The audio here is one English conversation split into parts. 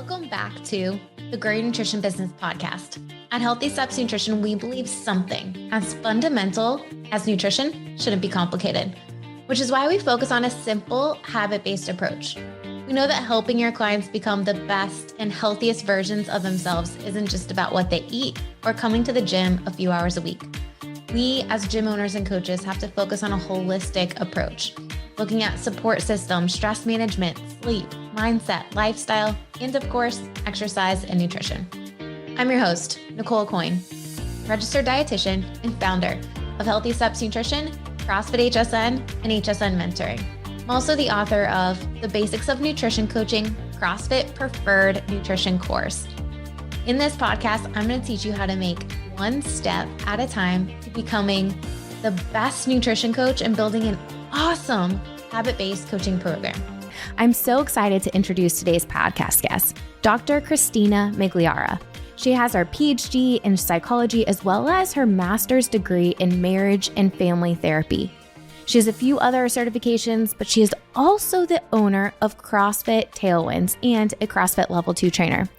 Welcome back to the Grow Your Nutrition Business podcast. At Healthy Steps Nutrition, we believe something as fundamental as nutrition shouldn't be complicated, which is why we focus on a simple, habit-based approach. We know that helping your clients become the best and healthiest versions of themselves isn't just about what they eat or coming to the gym a few hours a week. We, as gym owners and coaches, have to focus on a holistic approach, looking at support systems, stress management, sleep, mindset, lifestyle, and of course, exercise and nutrition. I'm your host, Nicole Coyne, registered dietitian and founder of Healthy Steps Nutrition, CrossFit HSN, and HSN Mentoring. I'm also the author of The Basics of Nutrition Coaching, CrossFit Preferred Nutrition course. In this podcast, I'm going to teach you how to make one step at a time to becoming the best nutrition coach and building an awesome habit-based coaching program. I'm so excited to introduce today's podcast guest, Dr. Christina Migliara. She has her Ph.D. in psychology as well as her master's degree in marriage and family therapy. She has a few other certifications, but she is also the owner of CrossFit Tailwinds and a CrossFit Level 2 trainer.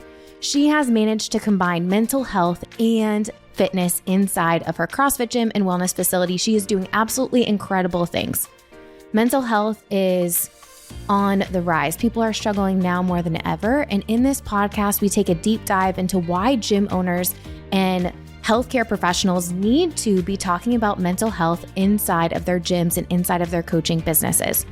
She has managed to combine mental health and fitness inside of her CrossFit gym and wellness facility. She is doing absolutely incredible things. Mental health is on the rise. People are struggling now more than ever. And in this podcast, we take a deep dive into why gym owners and healthcare professionals need to be talking about mental health inside of their gyms and inside of their coaching businesses.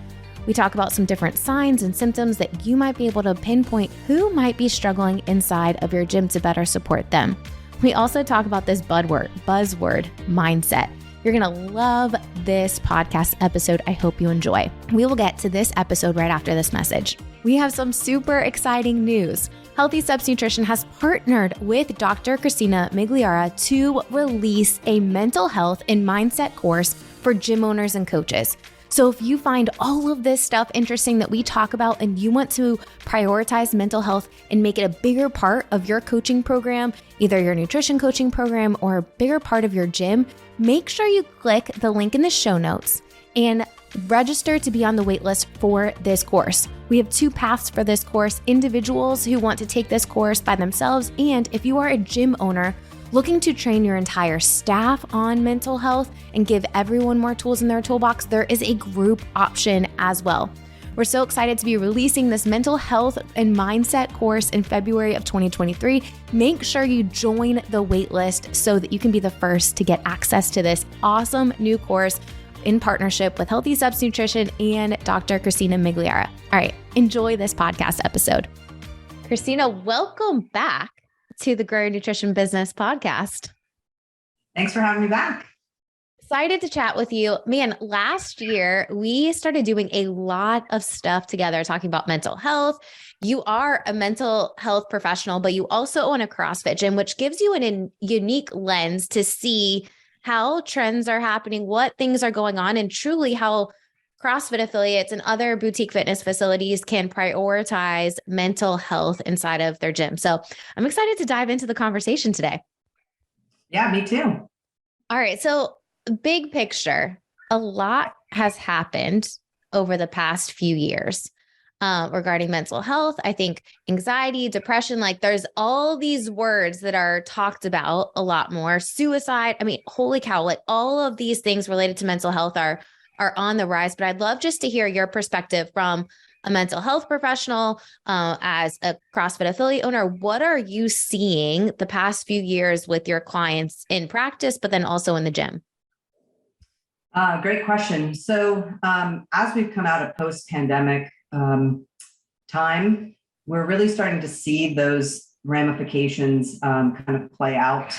We talk about some different signs and symptoms that you might be able to pinpoint who might be struggling inside of your gym to better support them. We also talk about this buzzword, mindset. You're going to love this podcast episode. I hope you enjoy. We will get to this episode right after this message. We have some super exciting news. Healthy Steps Nutrition has partnered with Dr. Christina Migliara to release a mental health and mindset course for gym owners and coaches. So if you find all of this stuff interesting that we talk about and you want to prioritize mental health and make it a bigger part of your coaching program, either your nutrition coaching program or a bigger part of your gym, make sure you click the link in the show notes and register to be on the wait list for this course. We have two paths for this course: individuals who want to take this course by themselves, and if you are a gym owner looking to train your entire staff on mental health and give everyone more tools in their toolbox, there is a group option as well. We're so excited to be releasing this mental health and mindset course in February of 2023. Make sure you join the waitlist so that you can be the first to get access to this awesome new course in partnership with Healthy Steps Nutrition and Dr. Christina Migliara. All right, enjoy this podcast episode. Christina, welcome back to the Grow Your Nutrition Business podcast. Thanks for having me back. Excited to chat with you. Man, last year we started doing a lot of stuff together talking about mental health. You are a mental health professional, but you also own a CrossFit gym, which gives you a unique lens to see how trends are happening, what things are going on, and truly how CrossFit affiliates and other boutique fitness facilities can prioritize mental health inside of their gym. So I'm excited to dive into the conversation today. Yeah, me too. All right. So big picture, a lot has happened over the past few years regarding mental health. I think anxiety, depression, like there's all these words that are talked about a lot more. Suicide. I mean, holy cow, like all of these things related to mental health are on the rise, but I'd love just to hear your perspective from a mental health professional, as a CrossFit affiliate owner. What are you seeing the past few years with your clients in practice, but then also in the gym? Great question. So as we've come out of post-pandemic time, we're really starting to see those ramifications kind of play out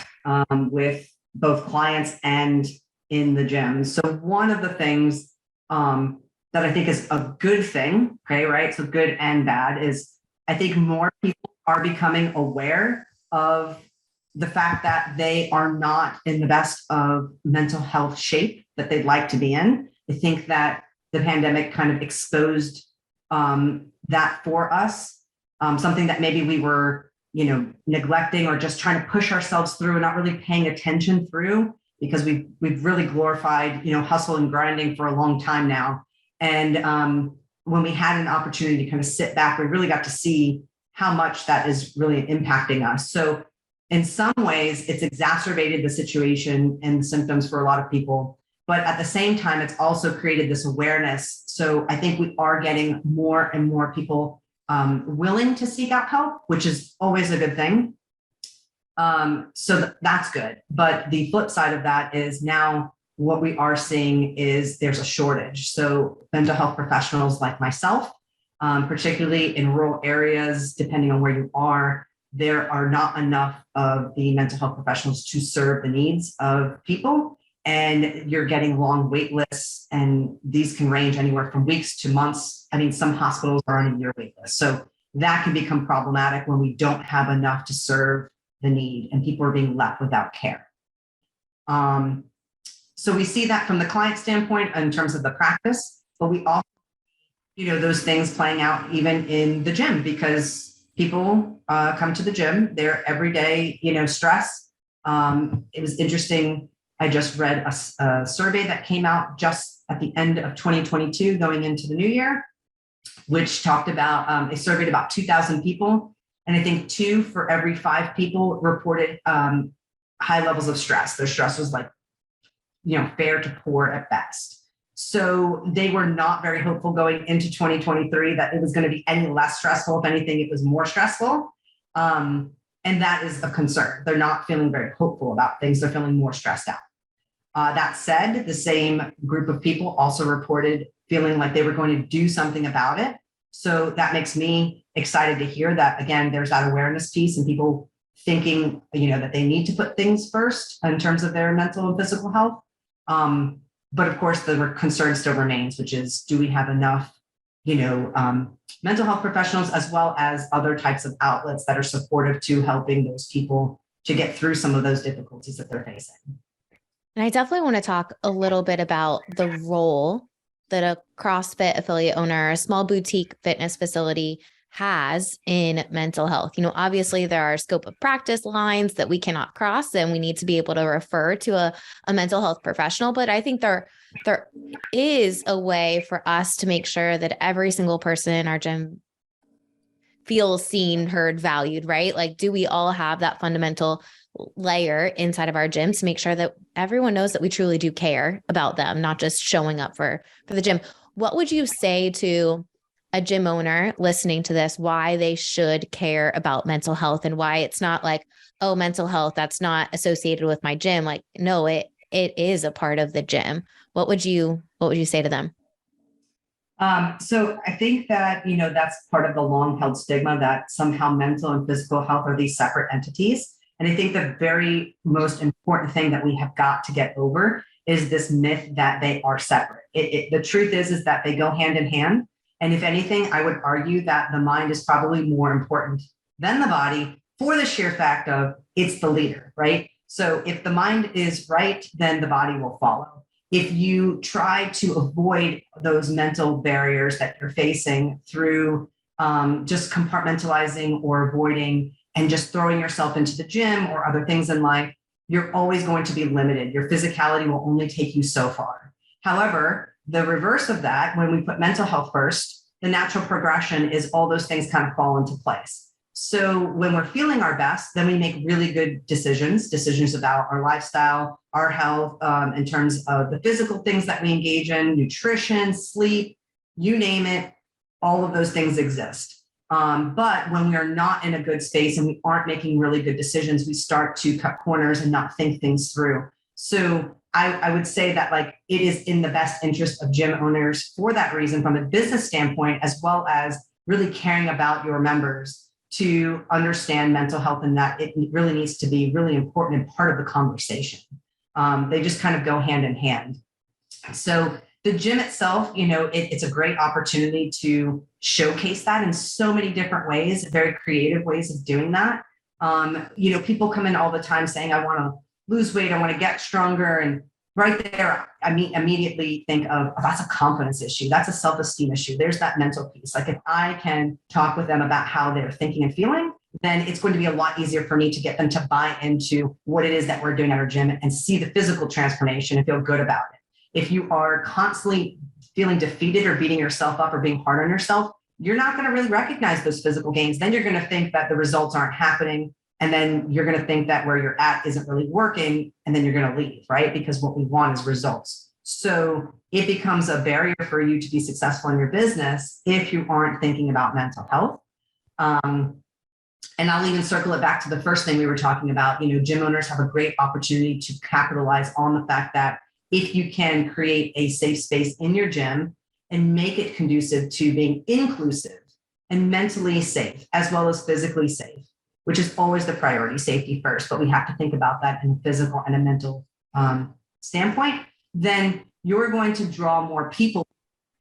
with both clients and in the gym. So one of the things that I think is a good thing, okay, right? So good and bad is I think more people are becoming aware of the fact that they are not in the best of mental health shape that they'd like to be in. I think that the pandemic kind of exposed that for us, something that maybe we were, neglecting or just trying to push ourselves through and not really paying attention through, because we've really glorified, hustle and grinding for a long time now. And when we had an opportunity to kind of sit back, we really got to see how much that is really impacting us. So in some ways, it's exacerbated the situation and the symptoms for a lot of people. But at the same time, it's also created this awareness. So I think we are getting more and more people willing to seek out help, which is always a good thing. So that's good. But the flip side of that is now what we are seeing is there's a shortage. So mental health professionals like myself, particularly in rural areas, depending on where you are, there are not enough of the mental health professionals to serve the needs of people. And you're getting long wait lists, and these can range anywhere from weeks to months. I mean, some hospitals are on a year wait list. So that can become problematic when we don't have enough to serve the need and people are being left without care. So we see that from the client standpoint in terms of the practice, but we also, those things playing out even in the gym, because people come to the gym, they're everyday, stress. It was interesting. I just read a survey that came out just at the end of 2022 going into the new year, which talked about, it surveyed about 2,000 people. And I think 2 for every 5 people reported high levels of stress. Their stress was like, fair to poor at best. So they were not very hopeful going into 2023 that it was going to be any less stressful. If anything, it was more stressful. And that is a concern. They're not feeling very hopeful about things. They're feeling more stressed out. That said, the same group of people also reported feeling like they were going to do something about it. So that makes me excited to hear that, again, there's that awareness piece and people thinking, that they need to put things first in terms of their mental and physical health. But of course, the concern still remains, which is, do we have enough, mental health professionals as well as other types of outlets that are supportive to helping those people to get through some of those difficulties that they're facing? And I definitely want to talk a little bit about the role that a CrossFit affiliate owner, a small boutique fitness facility has in mental health. Obviously there are scope of practice lines that we cannot cross, and we need to be able to refer to a mental health professional. But I think there is a way for us to make sure that every single person in our gym feels seen, heard, valued, right? Like, do we all have that fundamental layer inside of our gym to make sure that everyone knows that we truly do care about them, not just showing up for the gym? What would you say to a gym owner listening to this, why they should care about mental health, and why it's not like, oh, mental health, that's not associated with my gym? Like, no, it is a part of the gym. What would you say to them? So I think that, that's part of the long held stigma that somehow mental and physical health are these separate entities. And I think the very most important thing that we have got to get over is this myth that they are separate. The truth is that they go hand in hand. And if anything, I would argue that the mind is probably more important than the body, for the sheer fact of it's the leader, right? So if the mind is right, then the body will follow. If you try to avoid those mental barriers that you're facing through just compartmentalizing or avoiding and just throwing yourself into the gym or other things in life, you're always going to be limited. Your physicality will only take you so far. However, the reverse of that, when we put mental health first, the natural progression is all those things kind of fall into place. So when we're feeling our best, then we make really good decisions about our lifestyle, our health, in terms of the physical things that we engage in, nutrition, sleep, you name it, all of those things exist. But when we are not in a good space and we aren't making really good decisions, we start to cut corners and not think things through. So I would say that it is in the best interest of gym owners for that reason, from a business standpoint, as well as really caring about your members, to understand mental health, and that it really needs to be really important and part of the conversation. They just kind of go hand in hand. So the gym itself, it's a great opportunity to showcase that in so many different ways, very creative ways of doing that. People come in all the time saying, I want to lose weight, I want to get stronger. And right there, I immediately think of, oh, that's a confidence issue. That's a self-esteem issue. There's that mental piece. Like, if I can talk with them about how they're thinking and feeling, then it's going to be a lot easier for me to get them to buy into what it is that we're doing at our gym and see the physical transformation and feel good about it. If you are constantly feeling defeated or beating yourself up or being hard on yourself, you're not going to really recognize those physical gains. Then you're going to think that the results aren't happening. And then you're going to think that where you're at isn't really working. And then you're going to leave, right? Because what we want is results. So it becomes a barrier for you to be successful in your business if you aren't thinking about mental health. And I'll even circle it back to the first thing we were talking about. Gym owners have a great opportunity to capitalize on the fact that if you can create a safe space in your gym and make it conducive to being inclusive and mentally safe, as well as physically safe, which is always the priority, safety first, but we have to think about that in a physical and a mental standpoint, then you're going to draw more people.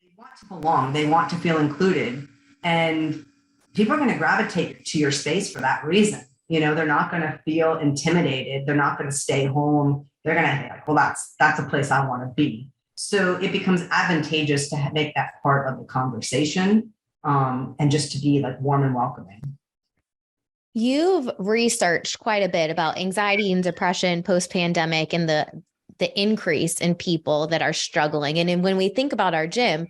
They want to belong, they want to feel included, and people are going to gravitate to your space for that reason. They're not going to feel intimidated. They're not going to stay home. They're going to think, like, well, that's a place I want to be. So it becomes advantageous to make that part of the conversation, and just to be like warm and welcoming. You've researched quite a bit about anxiety and depression post-pandemic and the increase in people that are struggling. And when we think about our gym,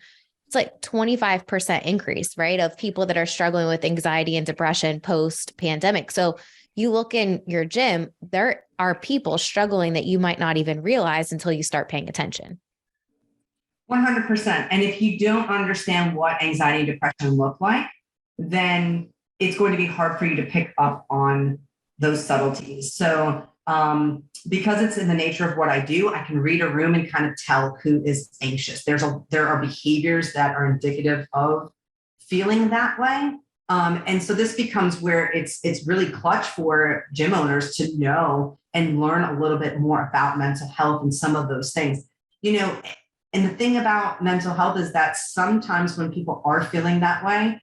it's like 25% increase, right, of people that are struggling with anxiety and depression post-pandemic. So you look in your gym, there are people struggling that you might not even realize until you start paying attention. 100%. And if you don't understand what anxiety and depression look like, then it's going to be hard for you to pick up on those subtleties. So because it's in the nature of what I do, I can read a room and kind of tell who is anxious. There are behaviors that are indicative of feeling that way. And so this becomes where it's really clutch for gym owners to know and learn a little bit more about mental health and some of those things. And the thing about mental health is that sometimes when people are feeling that way,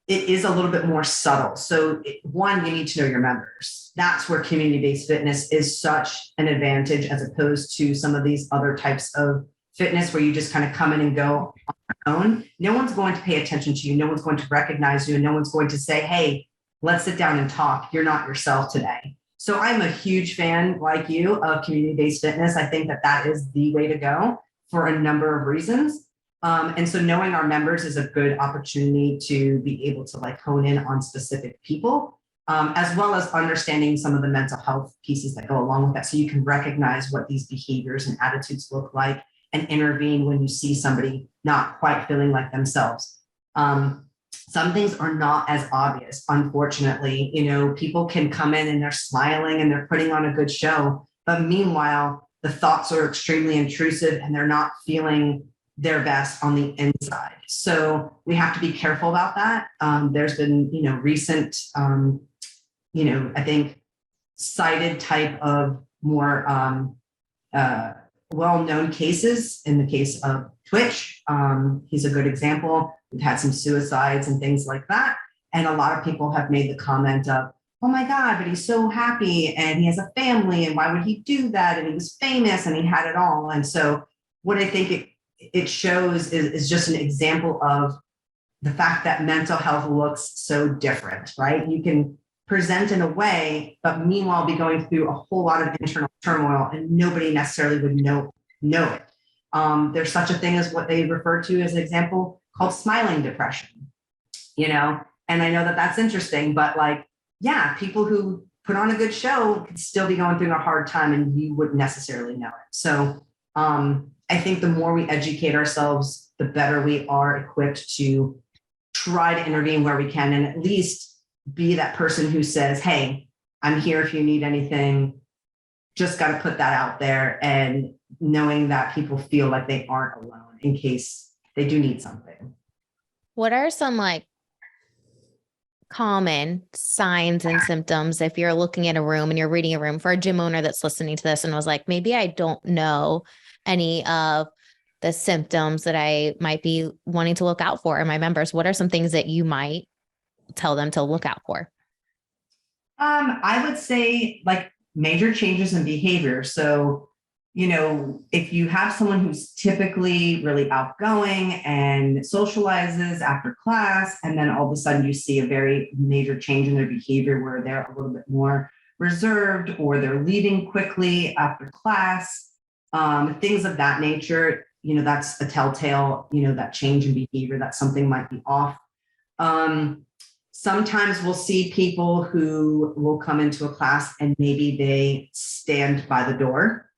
it is a little bit more subtle. So one, you need to know your members. That's where community-based fitness is such an advantage as opposed to some of these other types of fitness where you just kind of come in and go on your own. No one's going to pay attention to you. No one's going to recognize you. And no one's going to say, hey, let's sit down and talk. You're not yourself today. So I'm a huge fan, like you, of community-based fitness. I think that is the way to go for a number of reasons. And so knowing our members is a good opportunity to be able to like hone in on specific people, as well as understanding some of the mental health pieces that go along with that. So you can recognize what these behaviors and attitudes look like and intervene when you see somebody not quite feeling like themselves. Some things are not as obvious, unfortunately. People can come in and they're smiling and they're putting on a good show, but meanwhile, the thoughts are extremely intrusive and they're not feeling their best on the inside. So we have to be careful about that. There's been, recent, I think cited type of more well-known cases. In the case of Twitch, he's a good example. We've had some suicides and things like that. And a lot of people have made the comment of, oh my God, but he's so happy and he has a family and why would he do that? And he was famous and he had it all. And so what I think it shows is just an example of the fact that mental health looks so different, right? You can present in a way, but meanwhile be going through a whole lot of internal turmoil and nobody necessarily would know it. There's such a thing as what they refer to as an example called smiling depression, and I know that that's interesting, but people who put on a good show could still be going through a hard time and you wouldn't necessarily know it. So I think the more we educate ourselves, the better we are equipped to try to intervene where we can and at least be that person who says, hey, I'm here if you need anything. Just got to put that out there and knowing that people feel like they aren't alone in case they do need something. What are some common signs and symptoms if you're looking at a room and you're reading a room for a gym owner that's listening to this and was like, maybe I don't know any of the symptoms that I might be wanting to look out for in my members? What are some things that you might tell them to look out for? I would say major changes in behavior. So, if you have someone who's typically really outgoing and socializes after class, and then all of a sudden you see a very major change in their behavior where they're a little bit more reserved or they're leaving quickly after class, things of that nature, that's a telltale, that change in behavior, that something might be off. Sometimes we'll see people who will come into a class and maybe they stand by the door.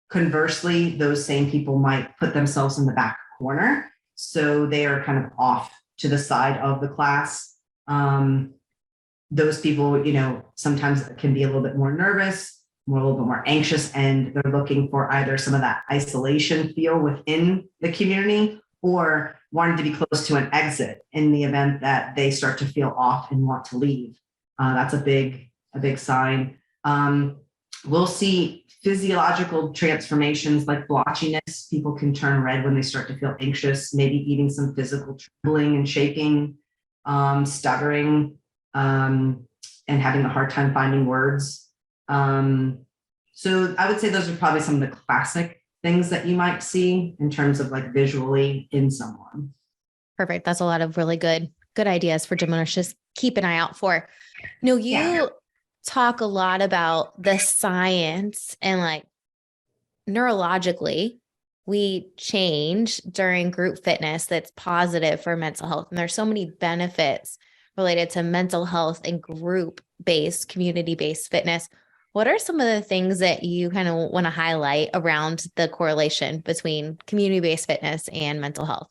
Conversely, those same people might put themselves in the back corner. So they are kind of off to the side of the class. Those people, sometimes can be a little bit more nervous, a little bit more anxious, and they're looking for either some of that isolation feel within the community or wanting to be close to an exit in the event that they start to feel off and want to leave. That's a big sign. We'll see physiological transformations like blotchiness. People can turn red when they start to feel anxious, maybe even some physical trembling and shaking, stuttering, and having a hard time finding words. So I would say those are probably some of the classic things that you might see in terms of like visually in someone. Perfect. That's a lot of really good ideas for gym owners. Just keep an eye out for. You talk a lot about the science and like neurologically, we change during group fitness that's positive for mental health. And there's so many benefits related to mental health and group-based, community-based fitness. What are some of the things that you kind of want to highlight around the correlation between community-based fitness and mental health?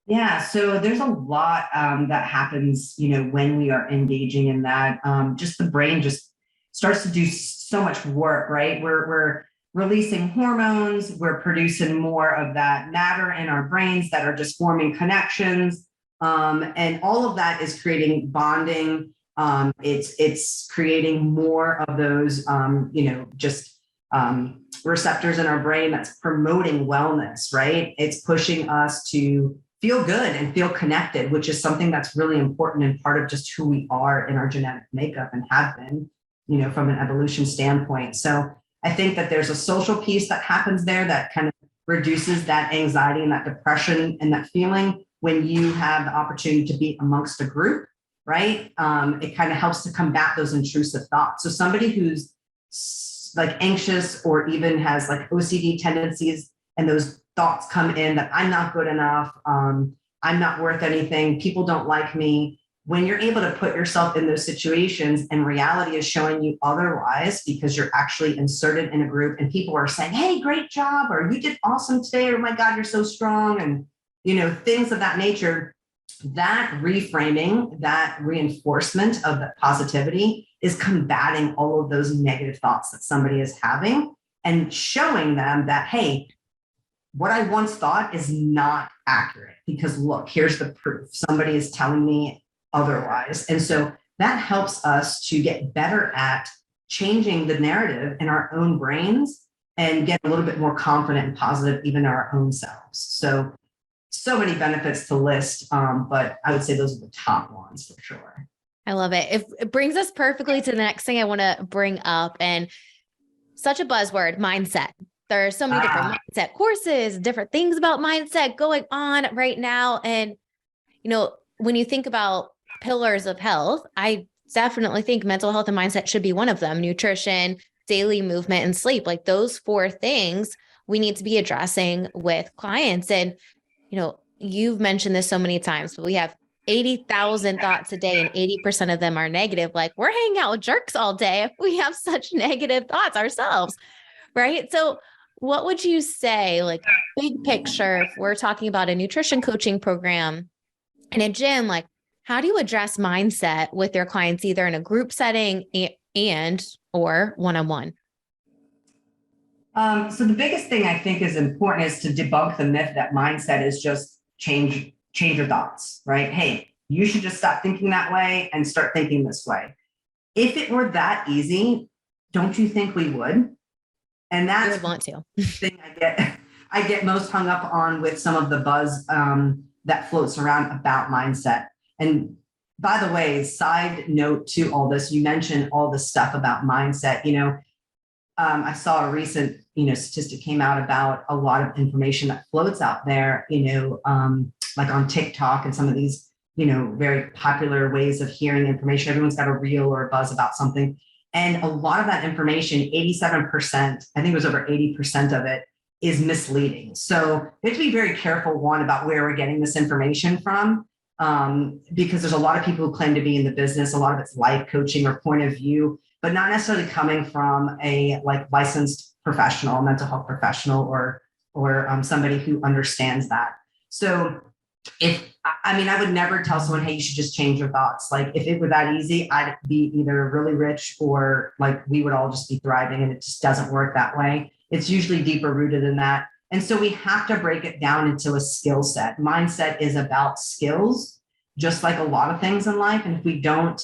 Yeah, so there's a lot that happens, when we are engaging in that. Just the brain just starts to do so much work, right? We're releasing hormones, we're producing more of that matter in our brains that are just forming connections, and all of that is creating bonding. It's creating more of those, receptors in our brain that's promoting wellness, right? It's pushing us to feel good and feel connected, which is something that's really important and part of just who we are in our genetic makeup and have been, from an evolution standpoint. So I think that there's a social piece that happens there that kind of reduces that anxiety and that depression and that feeling when you have the opportunity to be amongst a group, right? It kind of helps to combat those intrusive thoughts. So somebody who's like anxious or even has like OCD tendencies and those thoughts come in that I'm not good enough, I'm not worth anything, people don't like me. When you're able to put yourself in those situations and reality is showing you otherwise because you're actually inserted in a group and people are saying, hey, great job, or you did awesome today, or oh my God, you're so strong, and things of that nature, that reframing, that reinforcement of that positivity is combating all of those negative thoughts that somebody is having and showing them that, hey, what I once thought is not accurate because look, here's the proof. Somebody is telling me otherwise. And so that helps us to get better at changing the narrative in our own brains and get a little bit more confident and positive even in our own selves. So many benefits to list, but I would say those are the top ones for sure. I love it. It brings us perfectly to the next thing I want to bring up, and such a buzzword, mindset. There are so many different mindset courses, different things about mindset going on right now. And, when you think about pillars of health, I definitely think mental health and mindset should be one of them. Nutrition, daily movement, and sleep, like those four things we need to be addressing with clients. And, you've mentioned this so many times, but we have 80,000 thoughts a day and 80% of them are negative. Like we're hanging out with jerks all day if we have such negative thoughts ourselves, right? So what would you say, like big picture, if we're talking about a nutrition coaching program in a gym, like how do you address mindset with your clients, either in a group setting and or one-on-one? So the biggest thing I think is important is to debunk the myth that mindset is just change your thoughts, right? Hey, you should just stop thinking that way and start thinking this way. If it were that easy, don't you think we would? And that's would want to. The thing I get most hung up on with some of the buzz that floats around about mindset. And by the way, side note to all this, you mentioned all the stuff about mindset. I saw a recent statistic came out about a lot of information that floats out there. Like on TikTok and some of these very popular ways of hearing information. Everyone's got a reel or a buzz about something. And a lot of that information, 87%, I think it was over 80% of it, is misleading. So we have to be very careful, one, about where we're getting this information from, because there's a lot of people who claim to be in the business. A lot of it's life coaching or point of view, but not necessarily coming from a like licensed professional, mental health professional, or somebody who understands that. So I would never tell someone, hey, you should just change your thoughts. Like if it were that easy, I'd be either really rich or like we would all just be thriving, and it just doesn't work that way. It's usually deeper rooted than that. And so we have to break it down into a skill set. Mindset is about skills, just like a lot of things in life. And if we don't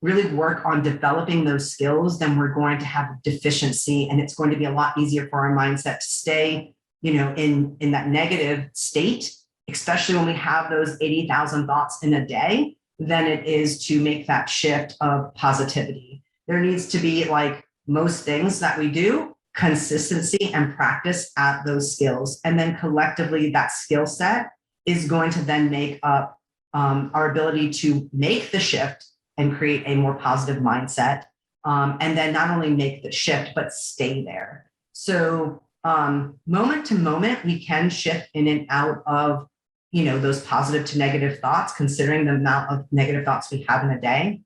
really work on developing those skills, then we're going to have a deficiency, and it's going to be a lot easier for our mindset to stay, in that negative state, especially when we have those 80,000 thoughts in a day, than it is to make that shift of positivity. There needs to be, like most things that we do, consistency and practice at those skills. And then collectively, that skill set is going to then make up our ability to make the shift and create a more positive mindset. And then not only make the shift, but stay there. So moment to moment, we can shift in and out of, those positive to negative thoughts, considering the amount of negative thoughts we have in a day.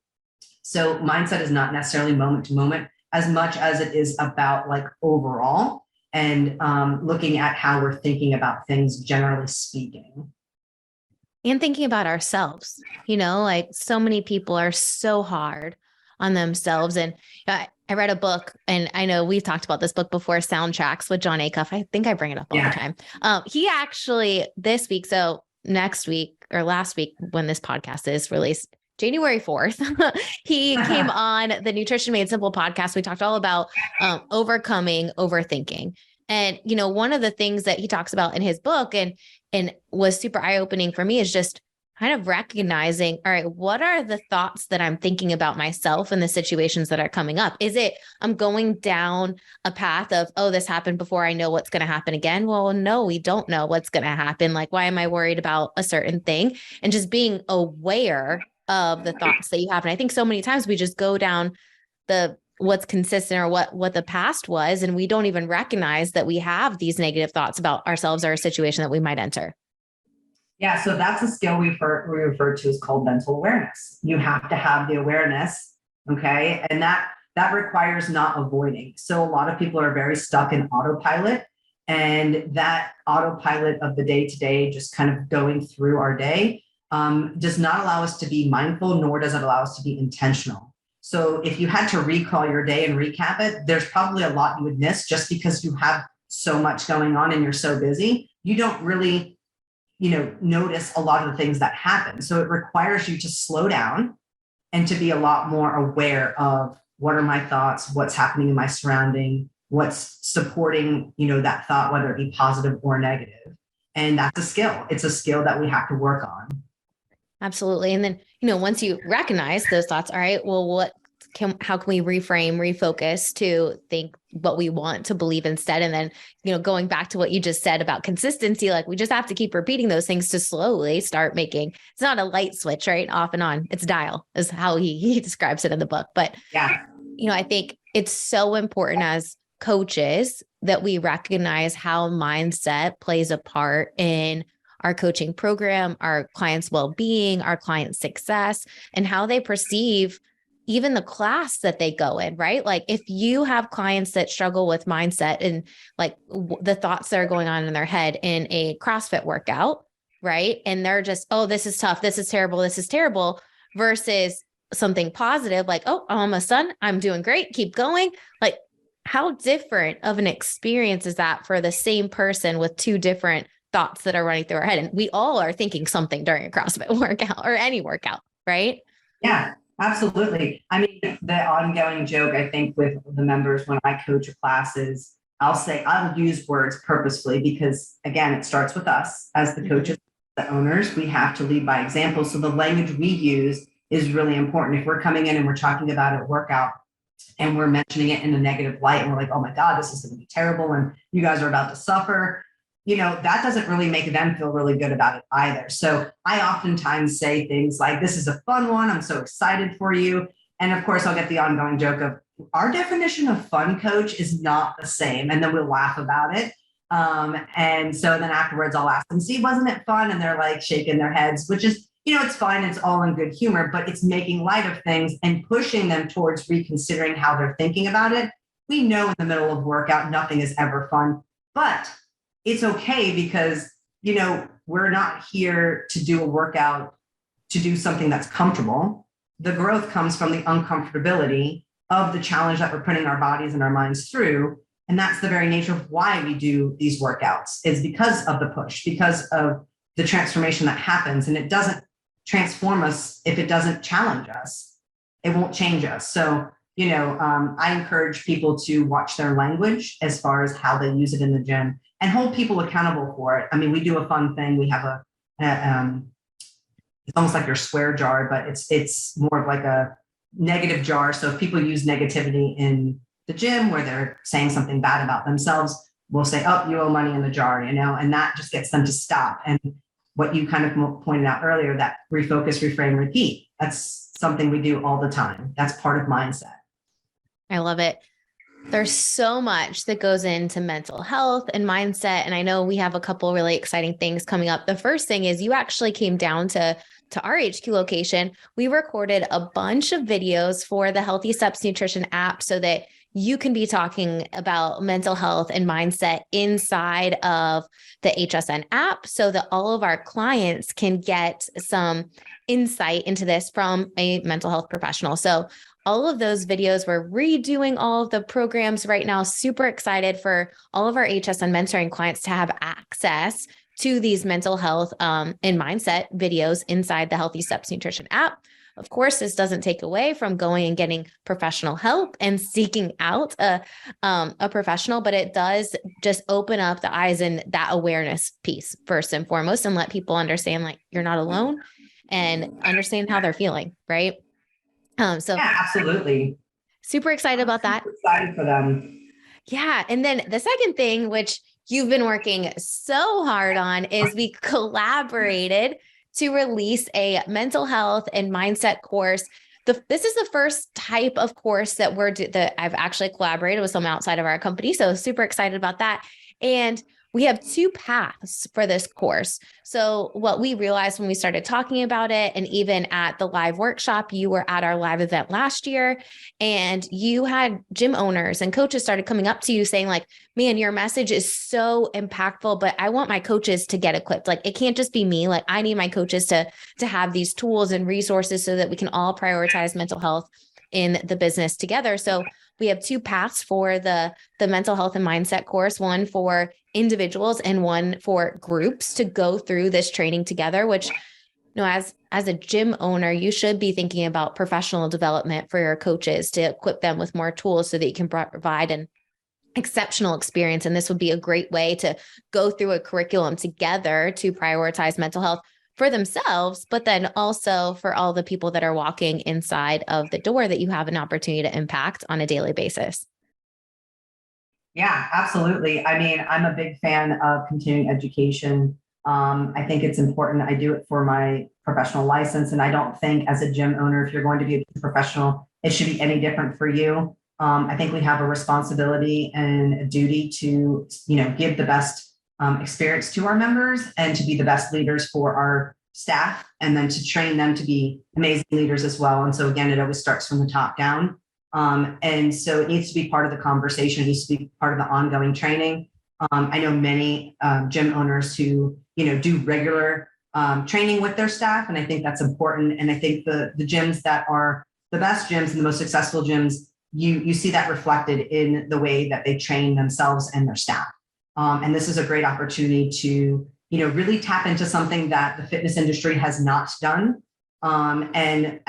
So mindset is not necessarily moment to moment as much as it is about like overall and looking at how we're thinking about things, generally speaking. And thinking about ourselves, like so many people are so hard on themselves. And I read a book, and I know we've talked about this book before, Soundtracks with John Acuff. I think I bring it up all the time. He actually this week, so next week or last week when this podcast is released, January 4th, he came on the Nutrition Made Simple podcast. We talked all about overcoming overthinking. And, one of the things that he talks about in his book and was super eye-opening for me is just kind of recognizing, all right, what are the thoughts that I'm thinking about myself and the situations that are coming up? Is it I'm going down a path of, oh, this happened before, I know what's going to happen again? Well, no, we don't know what's going to happen. Like, why am I worried about a certain thing? And just being aware of the thoughts that you have. And I think so many times we just go down what's consistent or what the past was, and we don't even recognize that we have these negative thoughts about ourselves or a situation that we might enter. Yeah, so that's a skill we refer to as called mental awareness. You have to have the awareness, okay? And that requires not avoiding. So a lot of people are very stuck in autopilot, and that autopilot of the day-to-day, just kind of going through our day, does not allow us to be mindful, nor does it allow us to be intentional. So if you had to recall your day and recap it, there's probably a lot you would miss just because you have so much going on and you're so busy. You don't really notice a lot of the things that happen. So it requires you to slow down and to be a lot more aware of what are my thoughts, what's happening in my surrounding, what's supporting, that thought, whether it be positive or negative. And that's a skill. It's a skill that we have to work on. Absolutely. And then, once you recognize those thoughts, all right, well, how can we reframe, refocus to think what we want to believe instead? And then, going back to what you just said about consistency, like we just have to keep repeating those things to slowly start making, it's not a light switch, right? Off and on, it's dial is how he describes it in the book. But, I think it's so important as coaches that we recognize how mindset plays a part in our coaching program, our clients' well-being, our clients' success, and how they perceive even the class that they go in, right? Like if you have clients that struggle with mindset and like the thoughts that are going on in their head in a CrossFit workout, right? And they're just, oh, this is tough. This is terrible, versus something positive, like, oh, I'm almost done. I'm doing great. Keep going. Like how different of an experience is that for the same person with two different thoughts that are running through our head? And we all are thinking something during a CrossFit workout or any workout, right? Yeah. Absolutely. I mean, the ongoing joke, I think, with the members when I coach classes, I'll use words purposefully because, again, it starts with us as the coaches, the owners. We have to lead by example. So the language we use is really important. If we're coming in and we're talking about a workout and we're mentioning it in a negative light and we're like, oh my God, this is going to be terrible and you guys are about to suffer, that doesn't really make them feel really good about it either. So I oftentimes say things like, this is a fun one. I'm so excited for you. And of course, I'll get the ongoing joke of, our definition of fun, coach, is not the same. And then we'll laugh about it. And so then afterwards I'll ask them, see, wasn't it fun? And they're like shaking their heads, which is, it's fine. It's all in good humor, but it's making light of things and pushing them towards reconsidering how they're thinking about it. We know in the middle of workout, nothing is ever fun, but it's okay because, we're not here to do a workout to do something that's comfortable. The growth comes from the uncomfortability of the challenge that we're putting our bodies and our minds through. And that's the very nature of why we do these workouts, is because of the push, because of the transformation that happens. And it doesn't transform us if it doesn't challenge us. It won't change us. So, I encourage people to watch their language as far as how they use it in the gym and hold people accountable for it. I mean, we do a fun thing. We have it's almost like your swear jar, but it's more of like a negative jar. So if people use negativity in the gym where they're saying something bad about themselves, we'll say, oh, you owe money in the jar, and that just gets them to stop. And what you kind of pointed out earlier, that refocus, reframe, repeat, that's something we do all the time. That's part of mindset. I love it. There's so much that goes into mental health and mindset. And I know we have a couple really exciting things coming up. The first thing is you actually came down to our HQ location. We recorded a bunch of videos for the Healthy Steps Nutrition app so that you can be talking about mental health and mindset inside of the HSN app so that all of our clients can get some insight into this from a mental health professional. So all of those videos, we're redoing all of the programs right now. Super excited for all of our HSN mentoring clients to have access to these mental health and mindset videos inside the Healthy Steps Nutrition app. Of course, this doesn't take away from going and getting professional help and seeking out a professional, but it does just open up the eyes and that awareness piece first and foremost, and let people understand like you're not alone and understand how they're feeling, right? So yeah, absolutely. Super excited about that. Excited for them. Yeah. And then the second thing, which you've been working so hard on, is we collaborated to release a mental health and mindset course. This is the first type of course that I've actually collaborated with someone outside of our company. So super excited about that. And we have two paths for this course. So what we realized when we started talking about it, and even at the live workshop, you were at our live event last year, and you had gym owners and coaches started coming up to you saying like, man, your message is so impactful, but I want my coaches to get equipped. Like, it can't just be me. Like, I need my coaches to have these tools and resources so that we can all prioritize mental health in the business together. So we have two paths for the mental health and mindset course, one for individuals and one for groups to go through this training together, which, as a gym owner, you should be thinking about professional development for your coaches to equip them with more tools so that you can provide an exceptional experience. And this would be a great way to go through a curriculum together to prioritize mental health for themselves, but then also for all the people that are walking inside of the door that you have an opportunity to impact on a daily basis. Yeah, absolutely. I mean, I'm a big fan of continuing education. I think it's important. I do it for my professional license. And I don't think as a gym owner, if you're going to be a professional, it should be any different for you. I think we have a responsibility and a duty to, give the best experience to our members and to be the best leaders for our staff, and then to train them to be amazing leaders as well. And so again, it always starts from the top down. And so it needs to be part of the conversation, it needs to be part of the ongoing training. I know many gym owners who, do regular training with their staff, and I think that's important. And I think the gyms that are the best gyms and the most successful gyms, you see that reflected in the way that they train themselves and their staff. And this is a great opportunity to, really tap into something that the fitness industry has not done, and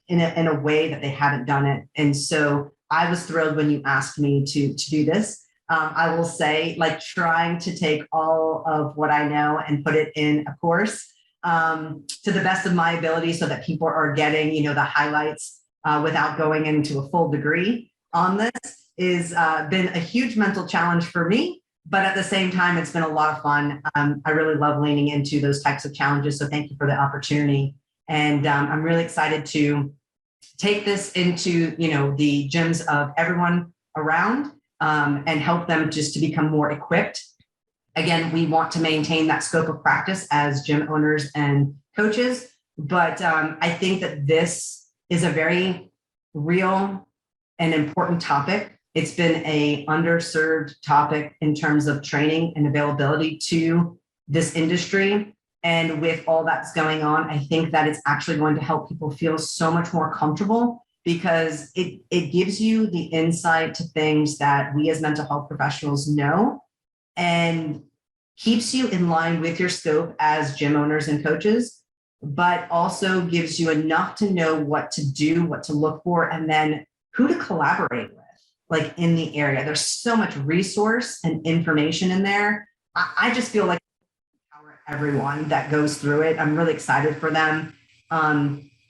in a way that they haven't done it. And so I was thrilled when you asked me to do this. I will say, like, trying to take all of what I know and put it in a course to the best of my ability so that people are getting, the highlights without going into a full degree on this is been a huge mental challenge for me. But at the same time, it's been a lot of fun. I really love leaning into those types of challenges. So thank you for the opportunity. And I'm really excited to take this into, the gyms of everyone around, and help them just to become more equipped. Again, we want to maintain that scope of practice as gym owners and coaches, but I think that this is a very real and important topic. It's been a underserved topic in terms of training and availability to this industry. And with all that's going on, I think that it's actually going to help people feel so much more comfortable, because it gives you the insight to things that we as mental health professionals know, and keeps you in line with your scope as gym owners and coaches, but also gives you enough to know what to do, what to look for, and then who to collaborate with, like in the area. There's so much resource and information in there. I just feel like everyone that goes through it. I'm really excited for them.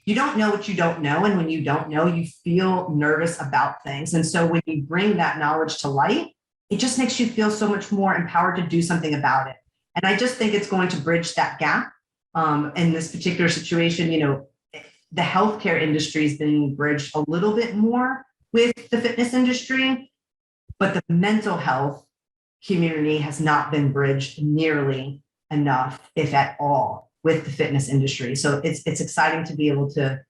You don't know what you don't know. And when you don't know, you feel nervous about things. And so when you bring that knowledge to light, it just makes you feel so much more empowered to do something about it. And I just think it's going to bridge that gap. In this particular situation, the healthcare industry is being bridged a little bit more with the fitness industry, but the mental health community has not been bridged nearly enough, if at all, with the fitness industry. So it's exciting to be able to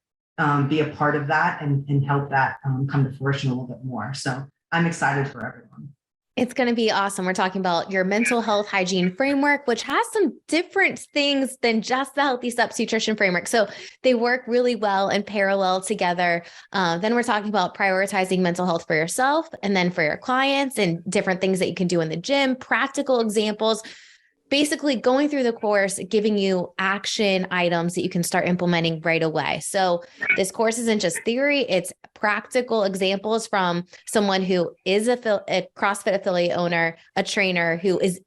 be a part of that and help that come to fruition a little bit more. So I'm excited for everyone. It's going to be awesome. We're talking about your mental health hygiene framework, which has some different things than just the Healthy Steps nutrition framework. So they work really well in parallel together. Then we're talking about prioritizing mental health for yourself and then for your clients, and different things that you can do in the gym, practical examples. Basically going through the course, giving you action items that you can start implementing right away. So this course isn't just theory, it's practical examples from someone who is a CrossFit affiliate owner, a trainer who is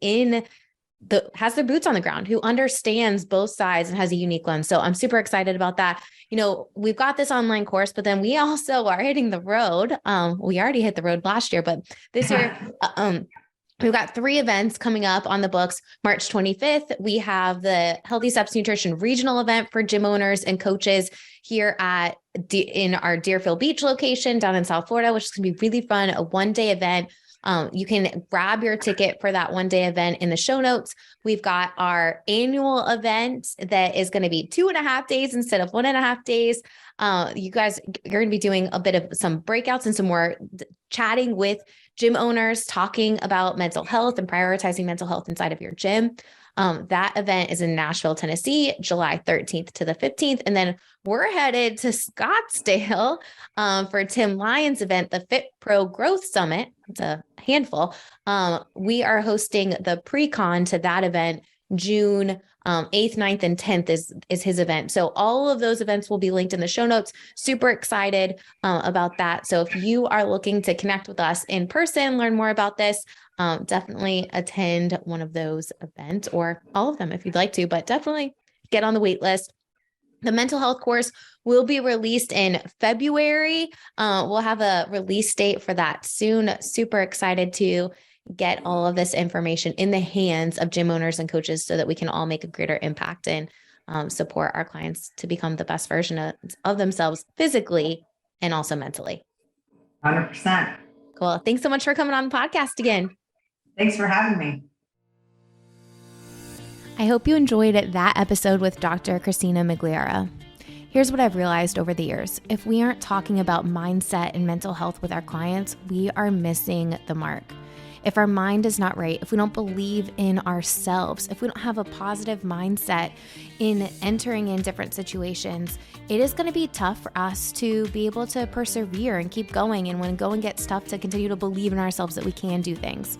has their boots on the ground, who understands both sides and has a unique lens. So I'm super excited about that. We've got this online course, but then we also are hitting the road. We already hit the road last year, but this year, we've got 3 events coming up on the books. March 25th, we have the Healthy Steps Nutrition Regional event for gym owners and coaches here in our Deerfield Beach location down in South Florida, which is going to be really fun, a 1-day event. You can grab your ticket for that 1-day event in the show notes. We've got our annual event that is going to be 2.5 days instead of 1.5 days. You guys, you're going to be doing a bit of some breakouts and some more chatting with gym owners, talking about mental health and prioritizing mental health inside of your gym. That event is in Nashville, Tennessee, July 13th to the 15th. And then we're headed to Scottsdale for Tim Lyons' event, the Fit Pro Growth Summit. It's a handful. We are hosting the pre-con to that event, June 8th, 9th, and 10th is his event. So all of those events will be linked in the show notes. Super excited about that. So if you are looking to connect with us in person, learn more about this, definitely attend one of those events, or all of them if you'd like to, but definitely get on the wait list. The mental health course will be released in February. We'll have a release date for that soon. Super excited to get all of this information in the hands of gym owners and coaches so that we can all make a greater impact and support our clients to become the best version of themselves physically and also mentally. 100%. Cool. Thanks so much for coming on the podcast again. Thanks for having me. I hope you enjoyed that episode with Dr. Christina Migliara. Here's what I've realized over the years. If we aren't talking about mindset and mental health with our clients, we are missing the mark. If our mind is not right, if we don't believe in ourselves, if we don't have a positive mindset in entering in different situations, it is going to be tough for us to be able to persevere and keep going. And when going gets tough, to continue to believe in ourselves that we can do things.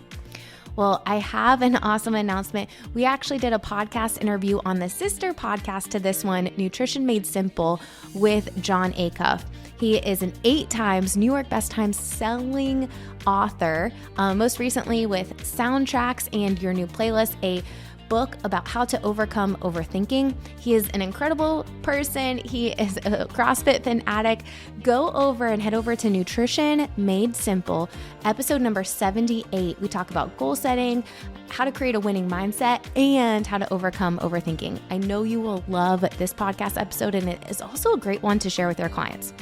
Well, I have an awesome announcement. We actually did a podcast interview on the sister podcast to this one, Nutrition Made Simple, with John Acuff. He is an 8 times New York Best Times selling author, most recently with Soundtracks and Your New Playlist, a book about how to overcome overthinking. He is an incredible person. He is a CrossFit fanatic. Go over and head over to Nutrition Made Simple, episode number 78. We talk about goal setting, how to create a winning mindset, and how to overcome overthinking. I know you will love this podcast episode, and it is also a great one to share with your clients.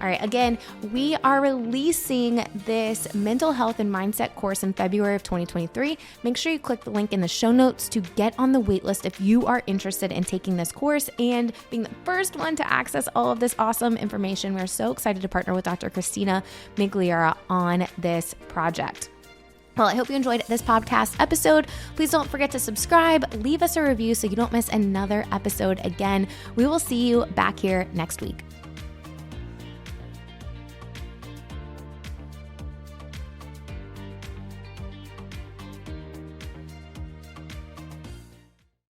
All right, again, we are releasing this mental health and mindset course in February of 2023. Make sure you click the link in the show notes to get on the waitlist if you are interested in taking this course and being the first one to access all of this awesome information. We're so excited to partner with Dr. Christina Migliara on this project. Well, I hope you enjoyed this podcast episode. Please don't forget to subscribe, leave us a review so you don't miss another episode again. We will see you back here next week.